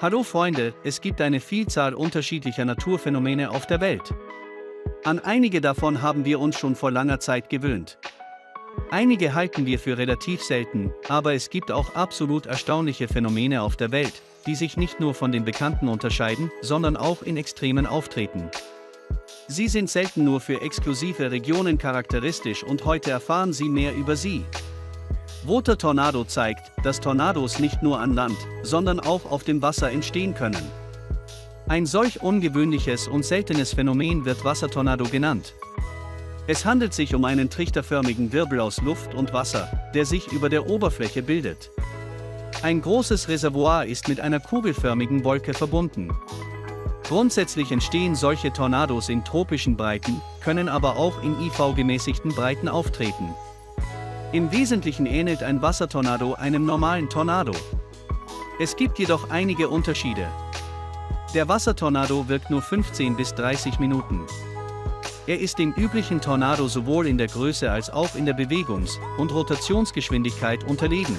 Hallo Freunde, es gibt eine Vielzahl unterschiedlicher Naturphänomene auf der Welt. An einige davon haben wir uns schon vor langer Zeit gewöhnt. Einige halten wir für relativ selten, aber es gibt auch absolut erstaunliche Phänomene auf der Welt, die sich nicht nur von den Bekannten unterscheiden, sondern auch in Extremen auftreten. Sie sind selten nur für exklusive Regionen charakteristisch und heute erfahren Sie mehr über sie. Roter Tornado zeigt, dass Tornados nicht nur an Land, sondern auch auf dem Wasser entstehen können. Ein solch ungewöhnliches und seltenes Phänomen wird Wassertornado genannt. Es handelt sich um einen trichterförmigen Wirbel aus Luft und Wasser, der sich über der Oberfläche bildet. Ein großes Reservoir ist mit einer kugelförmigen Wolke verbunden. Grundsätzlich entstehen solche Tornados in tropischen Breiten, können aber auch in IV-gemäßigten Breiten auftreten. Im Wesentlichen ähnelt ein Wassertornado einem normalen Tornado. Es gibt jedoch einige Unterschiede. Der Wassertornado wirkt nur 15 bis 30 Minuten. Er ist dem üblichen Tornado sowohl in der Größe als auch in der Bewegungs- und Rotationsgeschwindigkeit unterlegen.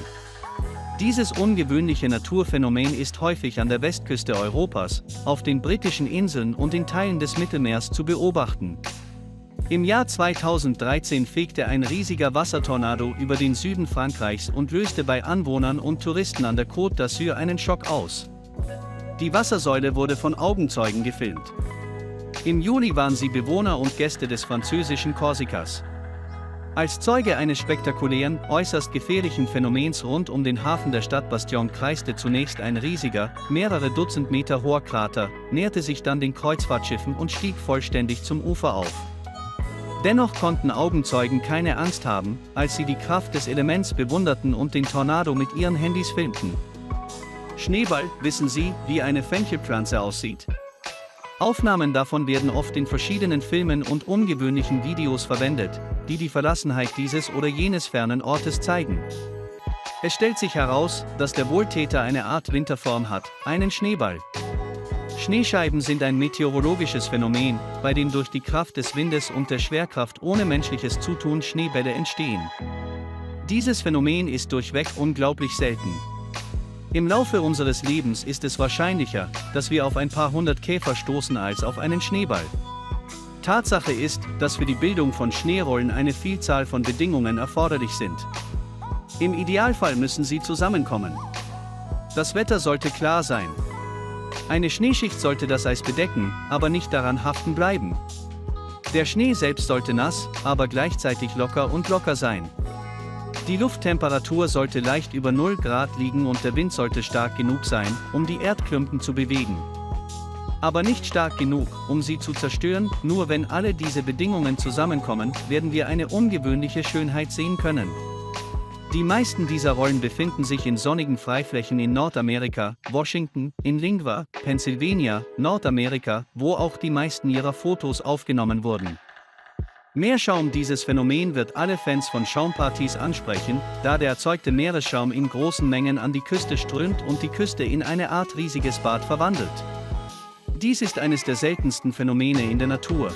Dieses ungewöhnliche Naturphänomen ist häufig an der Westküste Europas, auf den britischen Inseln und in Teilen des Mittelmeers zu beobachten. Im Jahr 2013 fegte ein riesiger Wassertornado über den Süden Frankreichs und löste bei Anwohnern und Touristen an der Côte d'Azur einen Schock aus. Die Wassersäule wurde von Augenzeugen gefilmt. Im Juli waren sie Bewohner und Gäste des französischen Korsikas. Als Zeuge eines spektakulären, äußerst gefährlichen Phänomens rund um den Hafen der Stadt Bastion kreiste zunächst ein riesiger, mehrere Dutzend Meter hoher Krater, näherte sich dann den Kreuzfahrtschiffen und stieg vollständig zum Ufer auf. Dennoch konnten Augenzeugen keine Angst haben, als sie die Kraft des Elements bewunderten und den Tornado mit ihren Handys filmten. Schneeball, wissen Sie, wie eine Fenchelpflanze aussieht? Aufnahmen davon werden oft in verschiedenen Filmen und ungewöhnlichen Videos verwendet, die die Verlassenheit dieses oder jenes fernen Ortes zeigen. Es stellt sich heraus, dass der Wohltäter eine Art Winterform hat, einen Schneeball. Schneescheiben sind ein meteorologisches Phänomen, bei dem durch die Kraft des Windes und der Schwerkraft ohne menschliches Zutun Schneebälle entstehen. Dieses Phänomen ist durchweg unglaublich selten. Im Laufe unseres Lebens ist es wahrscheinlicher, dass wir auf ein paar hundert Käfer stoßen als auf einen Schneeball. Tatsache ist, dass für die Bildung von Schneerollen eine Vielzahl von Bedingungen erforderlich sind. Im Idealfall müssen sie zusammenkommen. Das Wetter sollte klar sein. Eine Schneeschicht sollte das Eis bedecken, aber nicht daran haften bleiben. Der Schnee selbst sollte nass, aber gleichzeitig locker und locker sein. Die Lufttemperatur sollte leicht über 0 Grad liegen und der Wind sollte stark genug sein, um die Erdklumpen zu bewegen. Aber nicht stark genug, um sie zu zerstören. Nur wenn alle diese Bedingungen zusammenkommen, werden wir eine ungewöhnliche Schönheit sehen können. Die meisten dieser Rollen befinden sich in sonnigen Freiflächen in Nordamerika, Washington, in Lingua, Pennsylvania, Nordamerika, wo auch die meisten ihrer Fotos aufgenommen wurden. Meerschaum. Dieses Phänomen wird alle Fans von Schaumpartys ansprechen, da der erzeugte Meeresschaum in großen Mengen an die Küste strömt und die Küste in eine Art riesiges Bad verwandelt. Dies ist eines der seltensten Phänomene in der Natur.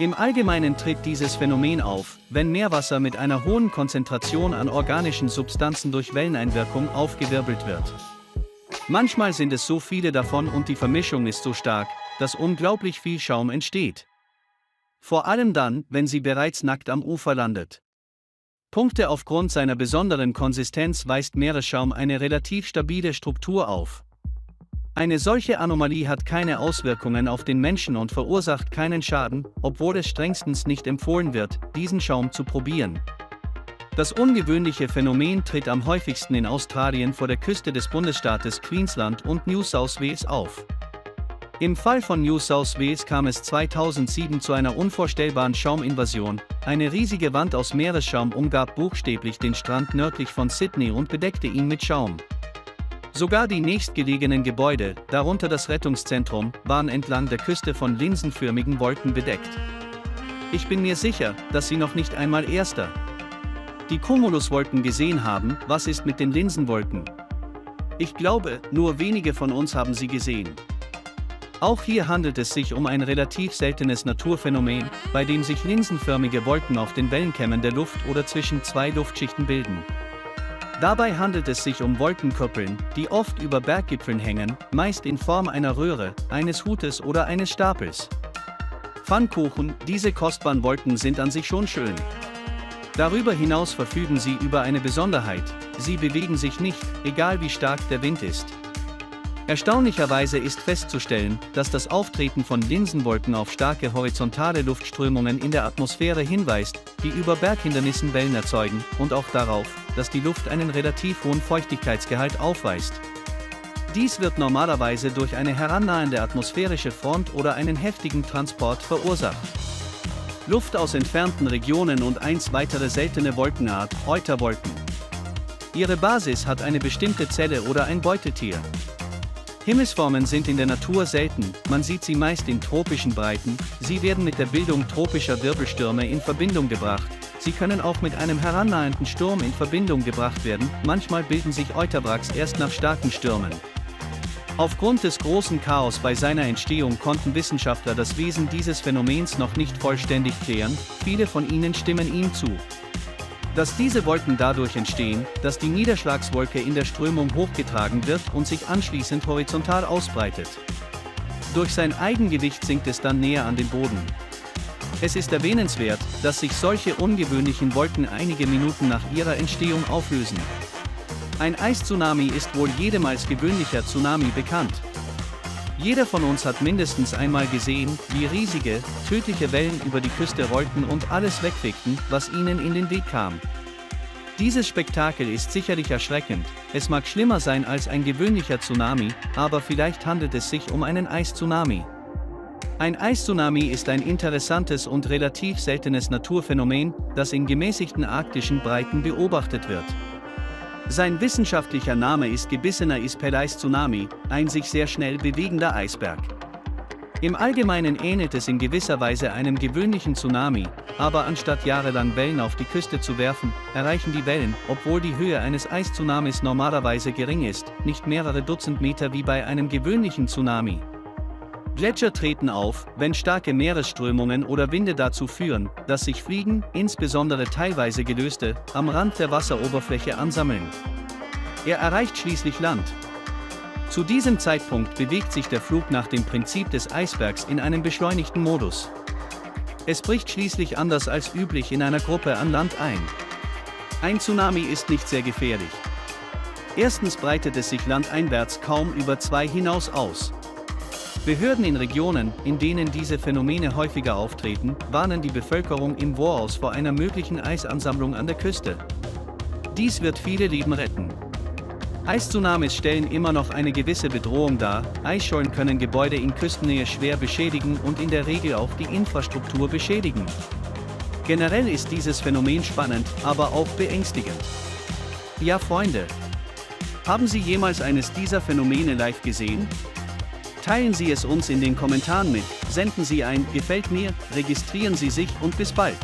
Im Allgemeinen tritt dieses Phänomen auf, wenn Meerwasser mit einer hohen Konzentration an organischen Substanzen durch Welleneinwirkung aufgewirbelt wird. Manchmal sind es so viele davon und die Vermischung ist so stark, dass unglaublich viel Schaum entsteht. Vor allem dann, wenn sie bereits nackt am Ufer landet. Aufgrund seiner besonderen Konsistenz weist Meeresschaum eine relativ stabile Struktur auf. Eine solche Anomalie hat keine Auswirkungen auf den Menschen und verursacht keinen Schaden, obwohl es strengstens nicht empfohlen wird, diesen Schaum zu probieren. Das ungewöhnliche Phänomen tritt am häufigsten in Australien vor der Küste des Bundesstaates Queensland und New South Wales auf. Im Fall von New South Wales kam es 2007 zu einer unvorstellbaren Schauminvasion. Eine riesige Wand aus Meeresschaum umgab buchstäblich den Strand nördlich von Sydney und bedeckte ihn mit Schaum. Sogar die nächstgelegenen Gebäude, darunter das Rettungszentrum, waren entlang der Küste von linsenförmigen Wolken bedeckt. Ich bin mir sicher, dass Sie noch nicht einmal die Cumuluswolken gesehen haben. Was ist mit den Linsenwolken? Ich glaube, nur wenige von uns haben sie gesehen. Auch hier handelt es sich um ein relativ seltenes Naturphänomen, bei dem sich linsenförmige Wolken auf den Wellenkämmen der Luft oder zwischen zwei Luftschichten bilden. Dabei handelt es sich um Wolkenkuppeln, die oft über Berggipfeln hängen, meist in Form einer Röhre, eines Hutes oder eines Stapels. Pfannkuchen, diese kostbaren Wolken sind an sich schon schön. Darüber hinaus verfügen sie über eine Besonderheit: sie bewegen sich nicht, egal wie stark der Wind ist. Erstaunlicherweise ist festzustellen, dass das Auftreten von Linsenwolken auf starke horizontale Luftströmungen in der Atmosphäre hinweist, die über Berghindernissen Wellen erzeugen, und auch darauf, dass die Luft einen relativ hohen Feuchtigkeitsgehalt aufweist. Dies wird normalerweise durch eine herannahende atmosphärische Front oder einen heftigen Transport verursacht. Luft aus entfernten Regionen und weitere seltene Wolkenart, Euterwolken. Ihre Basis hat eine bestimmte Zelle oder ein Beutetier. Himmelsformen sind in der Natur selten, man sieht sie meist in tropischen Breiten, sie werden mit der Bildung tropischer Wirbelstürme in Verbindung gebracht, sie können auch mit einem herannahenden Sturm in Verbindung gebracht werden, manchmal bilden sich Euterwracks erst nach starken Stürmen. Aufgrund des großen Chaos bei seiner Entstehung konnten Wissenschaftler das Wesen dieses Phänomens noch nicht vollständig klären, viele von ihnen stimmen ihm zu. Dass diese Wolken dadurch entstehen, dass die Niederschlagswolke in der Strömung hochgetragen wird und sich anschließend horizontal ausbreitet. Durch sein Eigengewicht sinkt es dann näher an den Boden. Es ist erwähnenswert, dass sich solche ungewöhnlichen Wolken einige Minuten nach ihrer Entstehung auflösen. Ein Eistsunami ist wohl jedem als gewöhnlicher Tsunami bekannt. Jeder von uns hat mindestens einmal gesehen, wie riesige, tödliche Wellen über die Küste rollten und alles wegfegten, was ihnen in den Weg kam. Dieses Spektakel ist sicherlich erschreckend, es mag schlimmer sein als ein gewöhnlicher Tsunami, aber vielleicht handelt es sich um einen Eistsunami. Ein Eistsunami ist ein interessantes und relativ seltenes Naturphänomen, das in gemäßigten arktischen Breiten beobachtet wird. Sein wissenschaftlicher Name ist gebissener Ispel-Eistsunami, ein sich sehr schnell bewegender Eisberg. Im Allgemeinen ähnelt es in gewisser Weise einem gewöhnlichen Tsunami, aber anstatt jahrelang Wellen auf die Küste zu werfen, erreichen die Wellen, obwohl die Höhe eines Eistsunamis normalerweise gering ist, nicht mehrere Dutzend Meter wie bei einem gewöhnlichen Tsunami. Gletscher treten auf, wenn starke Meeresströmungen oder Winde dazu führen, dass sich Fliegen, insbesondere teilweise gelöste, am Rand der Wasseroberfläche ansammeln. Er erreicht schließlich Land. Zu diesem Zeitpunkt bewegt sich der Flug nach dem Prinzip des Eisbergs in einem beschleunigten Modus. Es bricht schließlich anders als üblich in einer Gruppe an Land ein. Ein Tsunami ist nicht sehr gefährlich. Erstens breitet es sich landeinwärts kaum über 2 hinaus aus. Behörden in Regionen, in denen diese Phänomene häufiger auftreten, warnen die Bevölkerung im Voraus vor einer möglichen Eisansammlung an der Küste. Dies wird viele Leben retten. Eistsunamis stellen immer noch eine gewisse Bedrohung dar, Eisschollen können Gebäude in Küstennähe schwer beschädigen und in der Regel auch die Infrastruktur beschädigen. Generell ist dieses Phänomen spannend, aber auch beängstigend. Ja, Freunde, haben Sie jemals eines dieser Phänomene live gesehen? Teilen Sie es uns in den Kommentaren mit, senden Sie ein "Gefällt mir", registrieren Sie sich und bis bald.